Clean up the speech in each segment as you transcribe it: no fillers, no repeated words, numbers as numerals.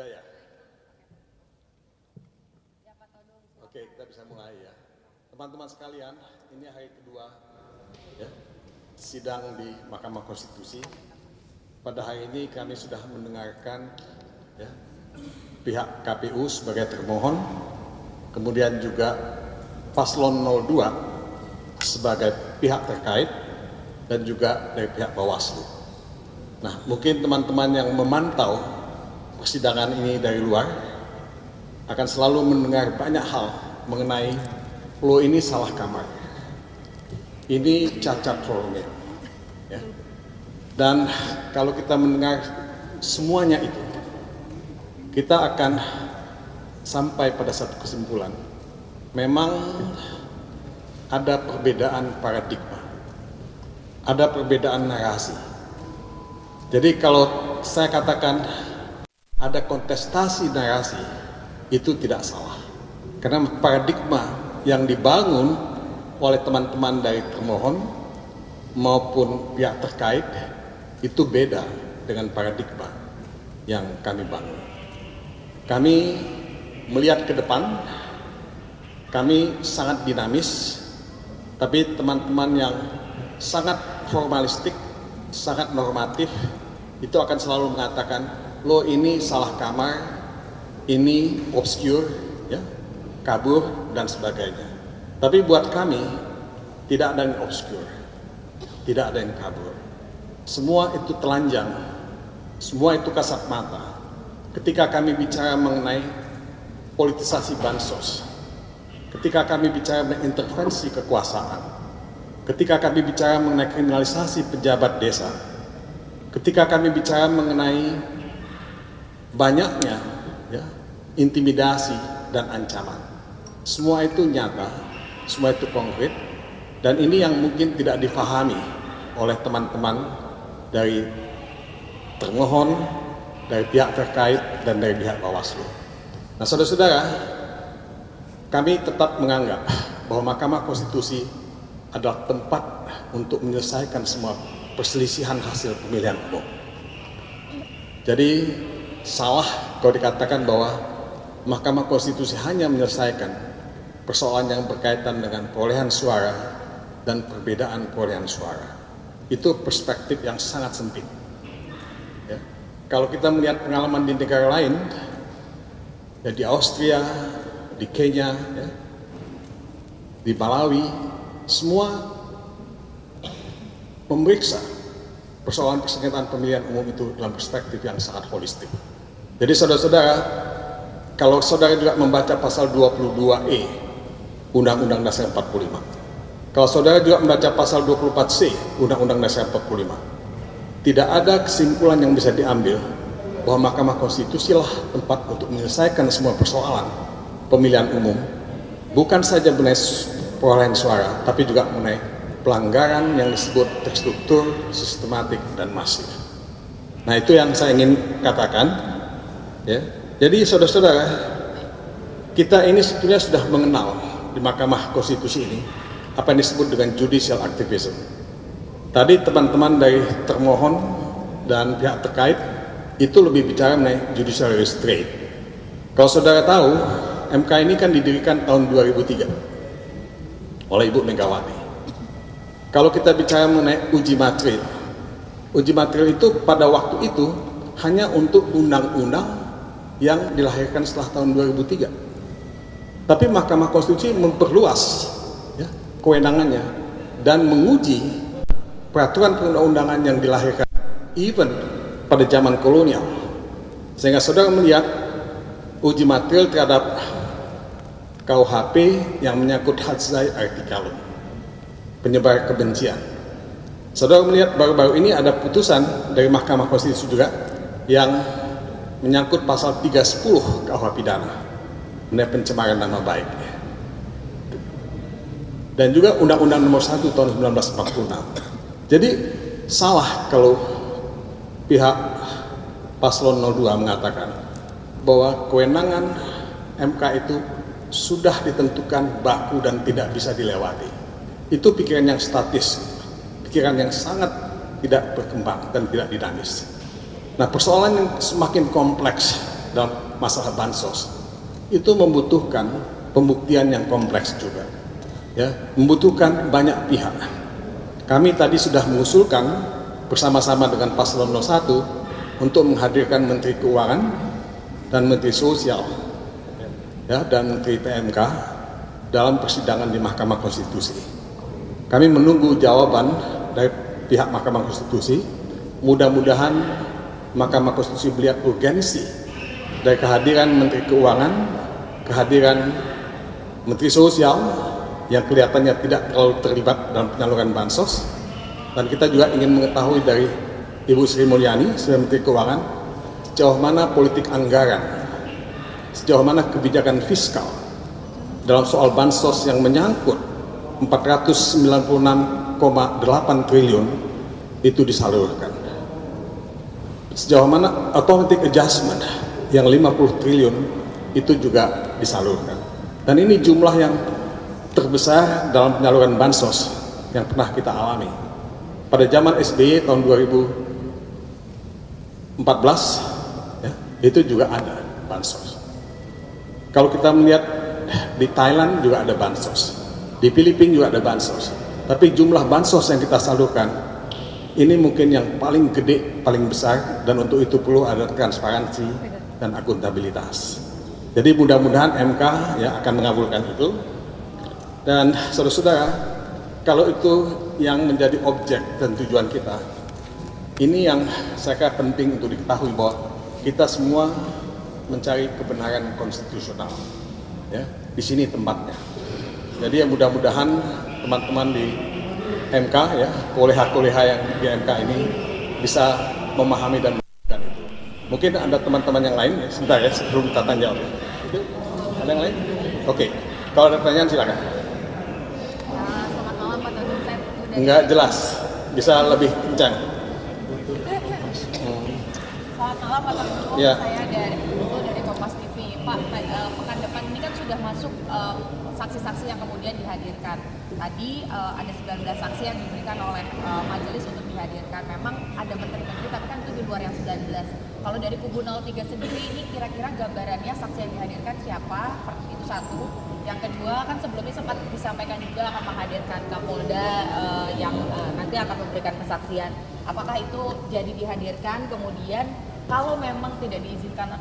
Udah ya? Oke, kita bisa mulai ya. Teman-teman sekalian, ini hari kedua ya, sidang di Mahkamah Konstitusi. Pada hari ini kami sudah mendengarkan ya, pihak KPU sebagai termohon, kemudian juga Paslon 02 sebagai pihak terkait, dan juga dari pihak Bawaslu. Nah, mungkin teman-teman yang memantau persidangan ini dari luar akan selalu mendengar banyak hal mengenai lo ini salah kamar, ini cacat formil, ya. Dan kalau kita mendengar semuanya itu, kita akan sampai pada satu kesimpulan, memang ada perbedaan paradigma, ada perbedaan narasi. Jadi kalau saya katakan ada kontestasi narasi, itu tidak salah. Karena paradigma yang dibangun oleh teman-teman dari termohon maupun pihak terkait itu beda dengan paradigma yang kami bangun. Kami melihat ke depan, kami sangat dinamis, tapi teman-teman yang sangat formalistik, sangat normatif, itu akan selalu mengatakan, lo ini salah kamar, ini obscure, ya, kabur, dan sebagainya. Tapi buat kami, tidak ada yang obscure, tidak ada yang kabur. Semua itu telanjang, semua itu kasat mata. Ketika kami bicara mengenai politisasi bansos, ketika kami bicara mengenai intervensi kekuasaan, ketika kami bicara mengenai kriminalisasi pejabat desa, ketika kami bicara mengenai banyaknya ya, intimidasi dan ancaman, semua itu nyata, semua itu konkret, dan ini yang mungkin tidak difahami oleh teman-teman dari termohon, dari pihak terkait, dan dari pihak Bawaslu. Nah, saudara-saudara, kami tetap menganggap bahwa Mahkamah Konstitusi adalah tempat untuk menyelesaikan semua perselisihan hasil pemilihan umum. Jadi salah kalau dikatakan bahwa Mahkamah Konstitusi hanya menyelesaikan persoalan yang berkaitan dengan perolehan suara dan perbedaan perolehan suara. Itu perspektif yang sangat sempit. Ya. Kalau kita melihat pengalaman di negara lain, ya di Austria, di Kenya, ya, di Malawi, semua memeriksa persoalan persengketaan pemilihan umum itu dalam perspektif yang sangat holistik. Jadi saudara-saudara, kalau saudara juga membaca pasal 22E Undang-Undang Dasar 45, kalau saudara juga membaca pasal 24C Undang-Undang Dasar 45, tidak ada kesimpulan yang bisa diambil bahwa Mahkamah Konstitusi lah tempat untuk menyelesaikan semua persoalan pemilihan umum, bukan saja mengenai perolehan suara, tapi juga mengenai pelanggaran yang disebut terstruktur, sistematik, dan masif. Nah, itu yang saya ingin katakan. Ya. Jadi saudara-saudara, kita ini sebetulnya sudah mengenal di Mahkamah Konstitusi ini apa yang disebut dengan judicial activism. Tadi teman-teman dari termohon dan pihak terkait itu lebih bicara mengenai judicial restraint. Kalau saudara tahu, MK ini kan didirikan tahun 2003 oleh Ibu Megawati. Kalau kita bicara mengenai uji materil itu pada waktu itu hanya untuk undang-undang yang dilahirkan setelah tahun 2003. Tapi Mahkamah Konstitusi memperluas ya, kewenangannya dan menguji peraturan perundang-undangan yang dilahirkan even pada zaman kolonial. Sehingga saudara melihat uji materil terhadap KUHP yang menyangkut hadzai artikelum, penyebar kebencian. Saudara melihat baru-baru ini ada putusan dari Mahkamah Konstitusi juga yang menyangkut pasal 310 KUH pidana mengenai pencemaran nama baik. Dan juga Undang-Undang Nomor 1 tahun 1946. Jadi salah kalau pihak Paslon 02 mengatakan bahwa kewenangan MK itu sudah ditentukan baku dan tidak bisa dilewati. Itu pikiran yang statis, pikiran yang sangat tidak berkembang dan tidak dinamis. Nah, persoalan yang semakin kompleks dalam masalah bansos itu membutuhkan pembuktian yang kompleks juga, ya, membutuhkan banyak pihak. Kami tadi sudah mengusulkan bersama-sama dengan Paslon 01 untuk menghadirkan Menteri Keuangan dan Menteri Sosial, ya, dan Menteri PMK dalam persidangan di Mahkamah Konstitusi. Kami menunggu jawaban dari pihak Mahkamah Konstitusi. Mudah-mudahan Mahkamah Konstitusi melihat urgensi dari kehadiran Menteri Keuangan, kehadiran Menteri Sosial yang kelihatannya tidak terlalu terlibat dalam penyaluran bansos, dan kita juga ingin mengetahui dari Ibu Sri Mulyani sebagai Menteri Keuangan sejauh mana politik anggaran, sejauh mana kebijakan fiskal dalam soal bansos yang menyangkut 496,8 triliun itu disalurkan. Sejauh mana automatic adjustment yang 50 triliun itu juga disalurkan. Dan ini jumlah yang terbesar dalam penyaluran bansos yang pernah kita alami. Pada zaman SBY tahun 2014, ya, itu juga ada bansos. Kalau kita melihat di Thailand juga ada bansos, di Filipina juga ada bansos. Tapi jumlah bansos yang kita salurkan ini mungkin yang paling gede, paling besar, dan untuk itu perlu ada transparansi dan akuntabilitas. Jadi mudah-mudahan MK ya akan mengabulkan itu. Dan saudara-saudara, kalau itu yang menjadi objek dan tujuan kita, ini yang saya kira penting untuk diketahui bahwa kita semua mencari kebenaran konstitusional. Ya, di sini tempatnya. Jadi ya mudah-mudahan teman-teman di MK, ya, koleha-koleha yang di MK ini bisa memahami dan melakukan itu. Mungkin ada teman-teman yang lain, ya, sebentar ya, sebelum kita tanya jawab. Itu ada yang lain? Oke, kalau ada pertanyaan silakan. Selamat malam Pak Todung. Enggak jelas, bisa lebih kencang. Selamat malam Pak Todung. Ya. Saya dari Kompas TV. Pak, pekan depan ini kan sudah masuk saksi-saksi yang kemudian dihadirkan. Tadi ada 19 saksi yang diberikan oleh majelis untuk dihadirkan. Memang ada menteri-menteri, tapi kan itu di luar yang 19. Kalau dari kubu 03 sendiri ini kira-kira gambarannya saksi yang dihadirkan siapa? Itu satu. Yang kedua, kan sebelumnya sempat disampaikan juga akan menghadirkan Kapolda yang nanti akan memberikan kesaksian. Apakah itu jadi dihadirkan? Kemudian kalau memang tidak diizinkan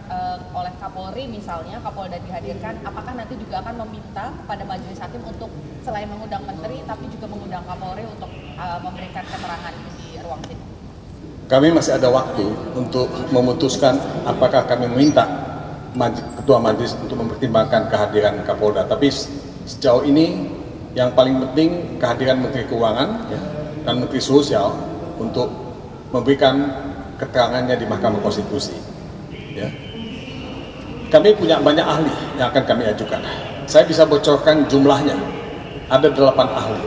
oleh Kapolri misalnya, Kapolda dihadirkan, apakah nanti juga akan meminta pada majelis hakim untuk selain mengundang menteri, tapi juga mengundang Kapolri untuk memberikan keterangan di ruang sidang? Kami masih ada waktu untuk memutuskan apakah kami meminta Ketua Majelis untuk mempertimbangkan kehadiran Kapolda. Tapi sejauh ini yang paling penting kehadiran Menteri Keuangan, ya, dan Menteri Sosial untuk memberikan keterangannya di Mahkamah Konstitusi. Ya. Kami punya banyak ahli yang akan kami ajukan. Saya bisa bocorkan jumlahnya. Ada 8 ahli.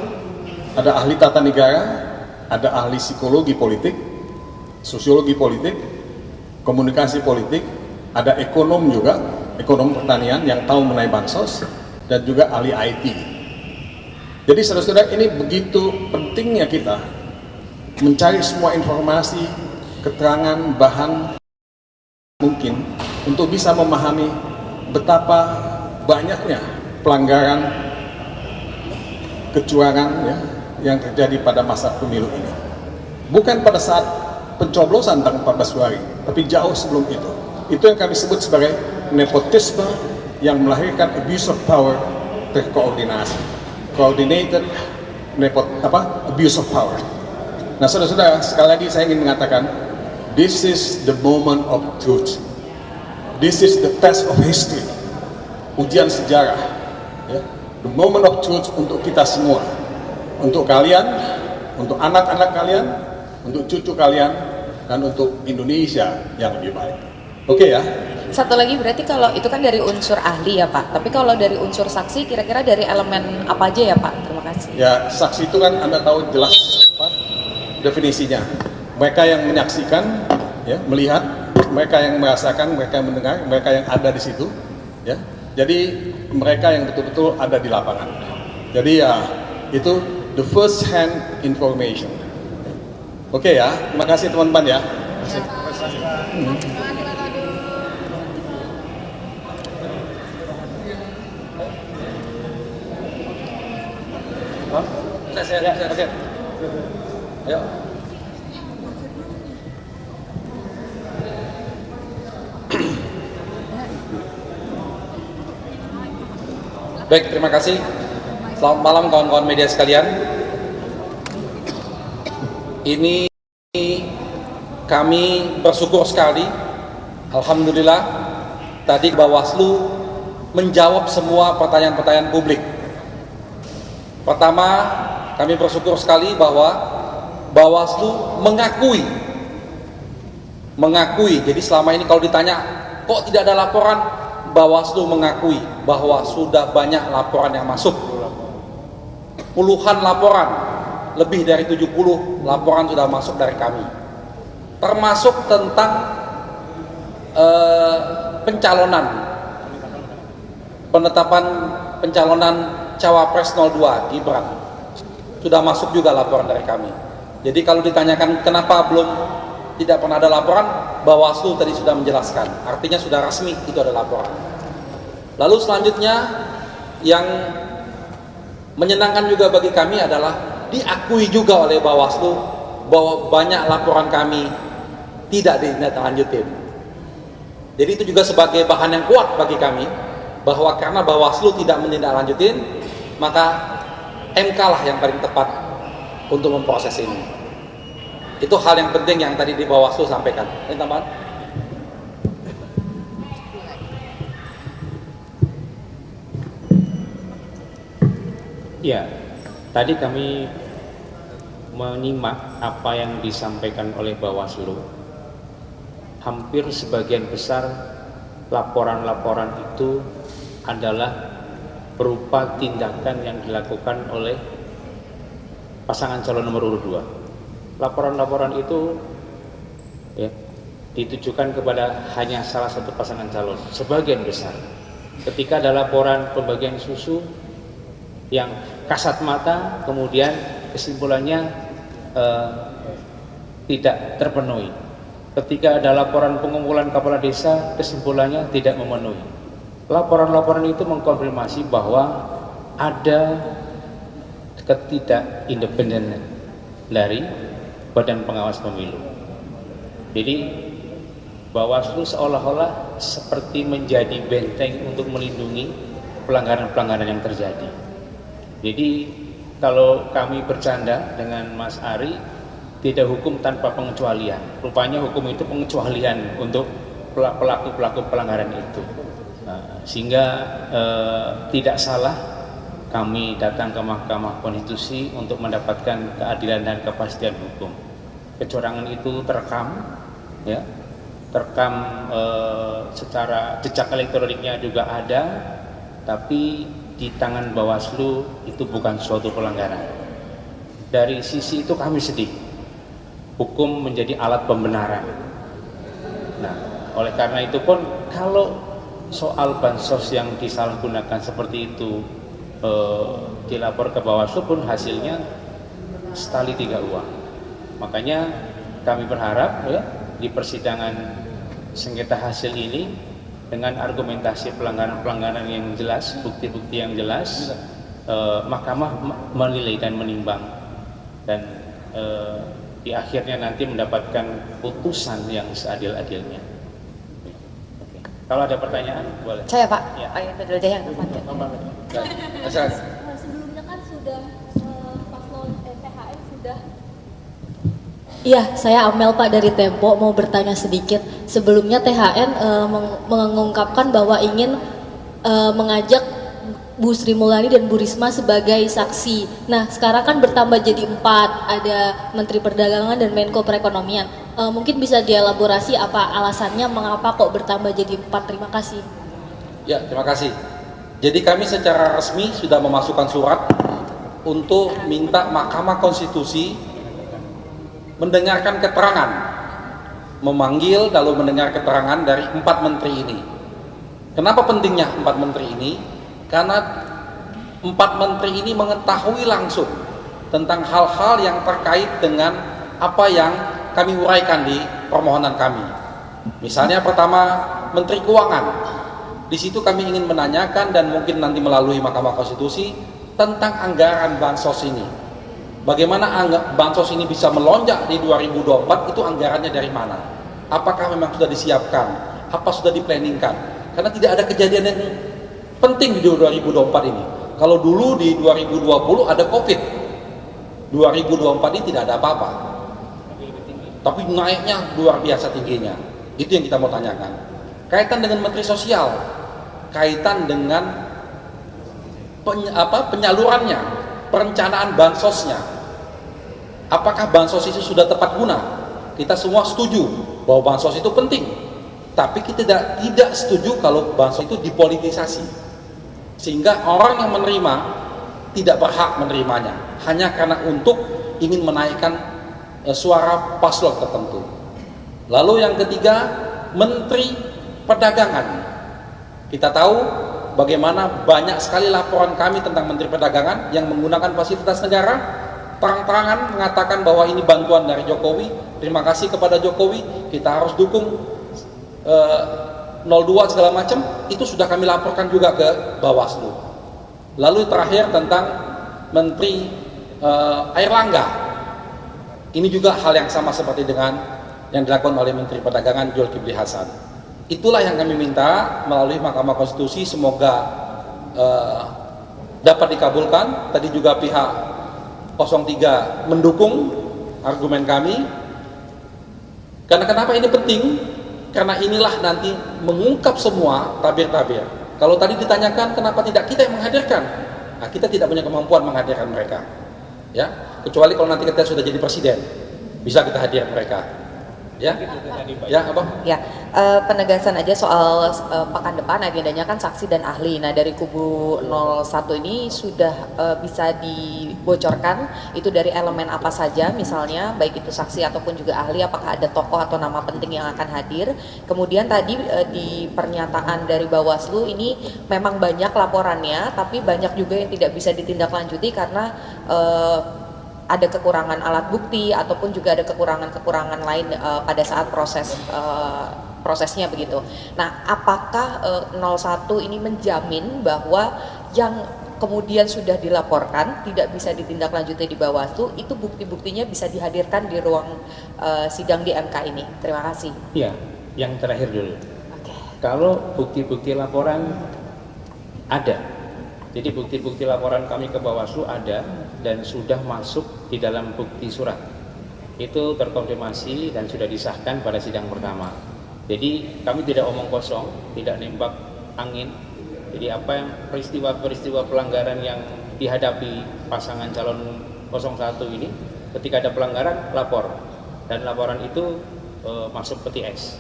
Ada ahli tata negara, ada ahli psikologi politik, sosiologi politik, komunikasi politik, ada ekonom juga, ekonom pertanian yang tahu mengenai bansos, dan juga ahli IT. Jadi saudara-saudara, ini begitu pentingnya kita mencari semua informasi, keterangan, bahan mungkin untuk bisa memahami betapa banyaknya pelanggaran, kecurangan, ya, yang terjadi pada masa pemilu ini. Bukan pada saat pencoblosan tanggal 14 Februari, tapi jauh sebelum itu. Itu yang kami sebut sebagai nepotisme yang melahirkan abuse of power terkoordinasi, coordinated abuse of power. Nah, saudara-saudara, sekali lagi saya ingin mengatakan, this is the moment of truth. This is the test of history, ujian sejarah, ya. The moment of truth untuk kita semua, untuk kalian, untuk anak-anak kalian, untuk cucu kalian, dan untuk Indonesia yang lebih baik. Oke ya. Satu lagi, berarti kalau itu kan dari unsur ahli ya Pak, tapi kalau dari unsur saksi kira-kira dari elemen apa aja ya Pak? Terima kasih. Ya, saksi itu kan Anda tahu jelas apa definisinya. Mereka yang menyaksikan, ya, melihat, mereka yang merasakan, mereka yang mendengar, mereka yang ada di situ, ya. Jadi mereka yang betul-betul ada di lapangan. Jadi ya, itu the first hand information. Oke ya, terima kasih teman-teman ya. Terima kasih. Oke. Ayo. Baik, terima kasih. Selamat malam kawan-kawan media sekalian. Ini kami bersyukur sekali, alhamdulillah, tadi Bawaslu menjawab semua pertanyaan-pertanyaan publik. Pertama, kami bersyukur sekali bahwa Bawaslu mengakui. Jadi selama ini kalau ditanya kok tidak ada laporan, Bawaslu mengakui bahwa sudah banyak laporan yang masuk. Puluhan laporan, lebih dari 70 laporan sudah masuk dari kami. Termasuk tentang penetapan pencalonan Cawapres 02 Gibran. Sudah masuk juga laporan dari kami. Jadi kalau ditanyakan kenapa tidak pernah ada laporan, Bawaslu tadi sudah menjelaskan. Artinya sudah resmi itu ada laporan. Lalu selanjutnya yang menyenangkan juga bagi kami adalah diakui juga oleh Bawaslu bahwa banyak laporan kami tidak ditindaklanjutin. Jadi itu juga sebagai bahan yang kuat bagi kami bahwa karena Bawaslu tidak menindaklanjutin, maka MK lah yang paling tepat untuk memproses ini. Itu hal yang penting yang tadi di Bawaslu sampaikan. Ini tambahan? Ya, tadi kami menyimak apa yang disampaikan oleh Bawaslu. Hampir sebagian besar laporan-laporan itu adalah berupa tindakan yang dilakukan oleh pasangan calon nomor urut 2. Laporan-laporan itu ya, ditujukan kepada hanya salah satu pasangan calon, sebagian besar. Ketika ada laporan pembagian susu yang kasat mata, kemudian kesimpulannya tidak terpenuhi. Ketika ada laporan pengumpulan kepala desa, kesimpulannya tidak memenuhi. Laporan-laporan itu mengkonfirmasi bahwa ada ketidakindependenan dari Badan Pengawas Pemilu. Jadi Bawaslu seolah-olah seperti menjadi benteng untuk melindungi pelanggaran-pelanggaran yang terjadi. Jadi kalau kami bercanda dengan Mas Ari, tidak hukum tanpa pengecualian. Rupanya hukum itu pengecualian untuk pelaku-pelaku pelanggaran itu. Sehingga tidak salah kami datang ke Mahkamah Konstitusi untuk mendapatkan keadilan dan kepastian hukum. Kecurangan itu terekam, ya, secara jejak elektroniknya juga ada, tapi di tangan Bawaslu itu bukan suatu pelanggaran. Dari sisi itu kami sedih. Hukum menjadi alat pembenaran. Nah, oleh karena itu pun kalau soal bansos yang disalahgunakan seperti itu dilapor ke Bawaslu pun hasilnya setali 3 uang. Makanya kami berharap ya, di persidangan sengketa hasil ini dengan argumentasi pelanggaran-pelanggaran yang jelas, bukti-bukti yang jelas, Mahkamah menilai dan menimbang dan di akhirnya nanti mendapatkan putusan yang seadil-adilnya. Oke. Kalau ada pertanyaan boleh. Saya Pak, Ya. Pak Yunus dulu deh yang depan. Sebelumnya kan sudah paslon THN sudah. Iya, saya Amel Pak dari Tempo, mau bertanya sedikit. Sebelumnya THN mengungkapkan bahwa ingin mengajak Bu Sri Mulyani dan Bu Risma sebagai saksi. Nah, sekarang kan bertambah jadi 4, ada Menteri Perdagangan dan Menko Perekonomian. Mungkin bisa dielaborasi apa alasannya mengapa kok bertambah jadi 4? Terima kasih. Ya, terima kasih. Jadi kami secara resmi sudah memasukkan surat untuk minta Mahkamah Konstitusi mendengarkan keterangan, memanggil lalu mendengar keterangan dari 4 menteri ini. Kenapa pentingnya 4 menteri ini? Karena 4 menteri ini mengetahui langsung tentang hal-hal yang terkait dengan apa yang kami uraikan di permohonan kami. Misalnya pertama, Menteri Keuangan. Di situ kami ingin menanyakan dan mungkin nanti melalui Mahkamah Konstitusi tentang anggaran bansos ini. Bagaimana bansos ini bisa melonjak di 2024, itu anggarannya dari mana? Apakah memang sudah disiapkan? Apa sudah diplanningkan? Karena tidak ada kejadian yang penting di 2024 ini. Kalau dulu di 2020 ada COVID, 2024 ini tidak ada apa-apa. Tapi naiknya luar biasa tingginya. Itu yang kita mau tanyakan. Kaitan dengan Menteri Sosial, kaitan dengan penyalurannya, perencanaan bansosnya. Apakah bansos itu sudah tepat guna? Kita semua setuju bahwa bansos itu penting. Tapi kita tidak setuju kalau bansos itu dipolitisasi. Sehingga orang yang menerima tidak berhak menerimanya hanya karena untuk ingin menaikkan suara paslon tertentu. Lalu yang ketiga, Menteri Perdagangan. Kita tahu bagaimana banyak sekali laporan kami tentang Menteri Perdagangan yang menggunakan fasilitas negara, terang-terangan mengatakan bahwa ini bantuan dari Jokowi. Terima kasih kepada Jokowi, kita harus dukung 02 segala macam. Itu sudah kami laporkan juga ke Bawaslu. Lalu terakhir tentang Menteri Airlangga. Ini juga hal yang sama seperti dengan yang dilakukan oleh Menteri Perdagangan Zulkifli Hasan. Itulah yang kami minta melalui Mahkamah Konstitusi, semoga dapat dikabulkan. Tadi juga pihak 03 mendukung argumen kami. Karena kenapa ini penting? Karena inilah nanti mengungkap semua tabir-tabir. Kalau tadi ditanyakan kenapa tidak kita yang menghadirkan, nah, kita tidak punya kemampuan menghadirkan mereka. Ya, kecuali kalau nanti kita sudah jadi presiden, bisa kita hadir mereka. Ya, ya apa? Ya, penegasan aja soal pekan depan agendanya kan saksi dan ahli. Nah, dari kubu 01 ini sudah bisa dibocorkan itu dari elemen apa saja, misalnya baik itu saksi ataupun juga ahli, apakah ada tokoh atau nama penting yang akan hadir. Kemudian tadi di pernyataan dari Bawaslu ini memang banyak laporannya, tapi banyak juga yang tidak bisa ditindaklanjuti karena ada kekurangan alat bukti ataupun juga ada kekurangan lain pada saat prosesnya begitu. Nah, apakah 01 ini menjamin bahwa yang kemudian sudah dilaporkan tidak bisa ditindaklanjuti di Bawaslu itu bukti-buktinya bisa dihadirkan di ruang sidang di MK ini? Terima kasih. Iya, yang terakhir dulu. Oke. Kalau bukti-bukti laporan ada. Jadi bukti-bukti laporan kami ke Bawaslu ada dan sudah masuk di dalam bukti surat. Itu terkonfirmasi dan sudah disahkan pada sidang pertama. Jadi kami tidak omong kosong, tidak nembak angin. Jadi apa yang peristiwa-peristiwa pelanggaran yang dihadapi pasangan calon 01 ini, ketika ada pelanggaran lapor dan laporan itu masuk peti es.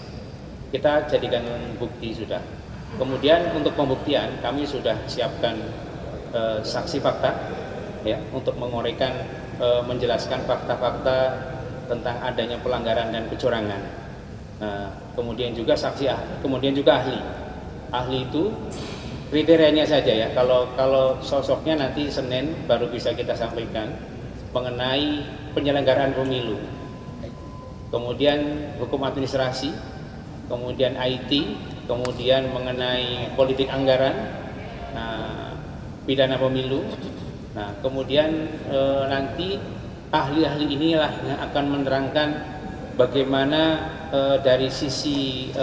Kita jadikan bukti sudah. Kemudian untuk pembuktian kami sudah siapkan saksi fakta ya untuk menguraikan menjelaskan fakta-fakta tentang adanya pelanggaran dan kecurangan. Kemudian juga saksi ahli, kemudian juga ahli. Ahli itu kriterianya saja ya. Kalau sosoknya nanti Senin baru bisa kita sampaikan mengenai penyelenggaraan pemilu. Kemudian hukum administrasi, kemudian IT, kemudian mengenai politik anggaran, pidana pemilu. Nah, kemudian nanti ahli-ahli inilah yang akan menerangkan bagaimana dari sisi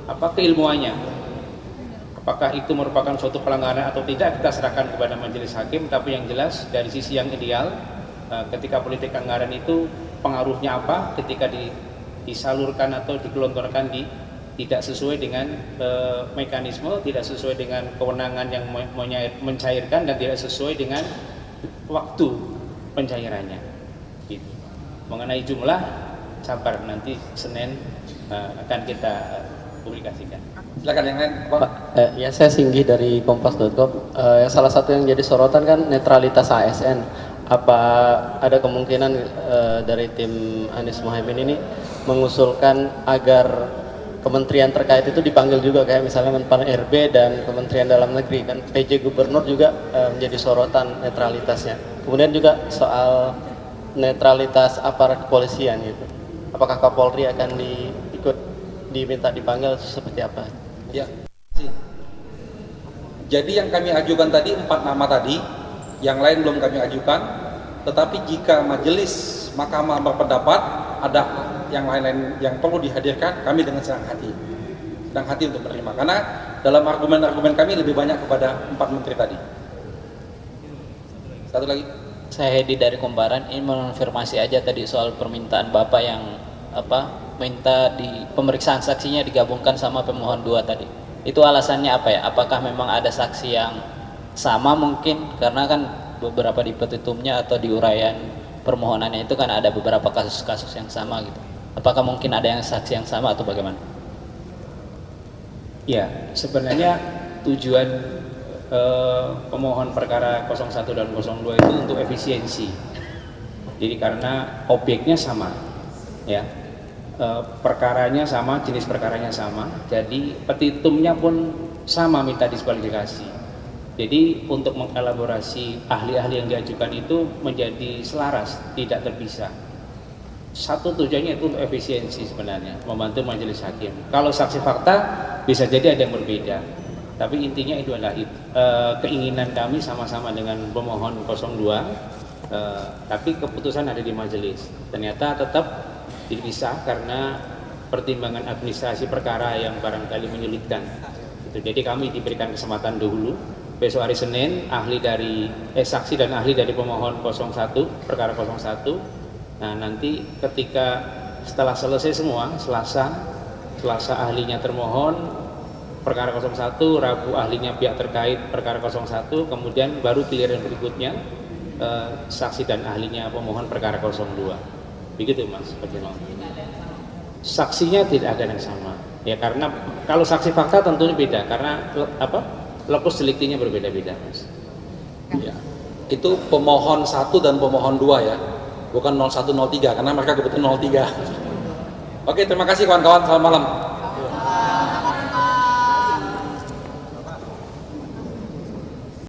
keilmuannya, apakah itu merupakan suatu pelanggaran atau tidak, kita serahkan kepada majelis hakim. Tapi yang jelas dari sisi yang ideal, ketika politik anggaran itu pengaruhnya apa ketika disalurkan atau digelontorkan tidak sesuai dengan mekanisme, tidak sesuai dengan kewenangan yang mencairkan, dan tidak sesuai dengan waktu pencairannya. Gitu. Mengenai jumlah, sabar nanti Senin akan kita publikasikan. Silakan yang lain, Pak. Ya, saya Singgih dari Kompas.com. Salah satu yang jadi sorotan kan netralitas ASN. Apa ada kemungkinan dari tim Anies Mohaimin ini mengusulkan agar kementerian terkait itu dipanggil juga, kayak misalnya Menpan RB dan Kementerian Dalam Negeri, kan PJ Gubernur juga menjadi sorotan netralitasnya. Kemudian juga soal netralitas aparat kepolisian gitu. Apakah Kapolri akan diminta dipanggil seperti apa? Ya. Jadi yang kami ajukan tadi 4 nama tadi, yang lain belum kami ajukan. Tetapi jika majelis mahkamah berpendapat ada yang lain-lain yang perlu dihadirkan, kami dengan senang hati untuk menerima. Karena dalam argumen-argumen kami lebih banyak kepada 4 menteri tadi. Satu lagi. Saya Hedi dari Kumparan, ini mengonfirmasi aja tadi soal permintaan Bapak yang minta di pemeriksaan saksinya digabungkan sama pemohon 2 tadi. Itu alasannya apa ya? Apakah memang ada saksi yang sama mungkin? Karena kan beberapa di petitumnya atau di uraian permohonannya itu kan ada beberapa kasus-kasus yang sama gitu. Apakah mungkin ada yang saksi yang sama atau bagaimana? Ya, sebenarnya tujuan pemohon perkara 01 dan 02 itu untuk efisiensi. Jadi karena objeknya sama, ya, perkaranya sama, jenis perkaranya sama, jadi petitumnya pun sama minta diskualifikasi. Jadi untuk mengelaborasi ahli-ahli yang diajukan itu menjadi selaras, tidak terpisah. Satu tujuannya itu untuk efisiensi sebenarnya, membantu majelis hakim. Kalau saksi fakta bisa jadi ada yang berbeda. Tapi intinya itu adalah keinginan kami sama-sama dengan pemohon 02, tapi keputusan ada di majelis. Ternyata tetap dipisah karena pertimbangan administrasi perkara yang barangkali menyulitkan. Jadi kami diberikan kesempatan dahulu. Besok hari Senin saksi dan ahli dari pemohon 01 perkara 01. Nah nanti ketika setelah selesai semua Selasa ahlinya termohon perkara 01, Rabu ahlinya pihak terkait perkara 01, kemudian baru giliran berikutnya saksi dan ahlinya pemohon perkara 02. Begitu Mas Pertimbangan. Saksinya tidak ada yang sama. Ya karena kalau saksi fakta tentunya beda karena lokus deliktinya berbeda-beda Mas. Ya. Itu pemohon 1 dan pemohon 2 ya. Bukan 01 03 karena mereka kebetulan 03. Oke, terima kasih kawan-kawan. Selamat malam.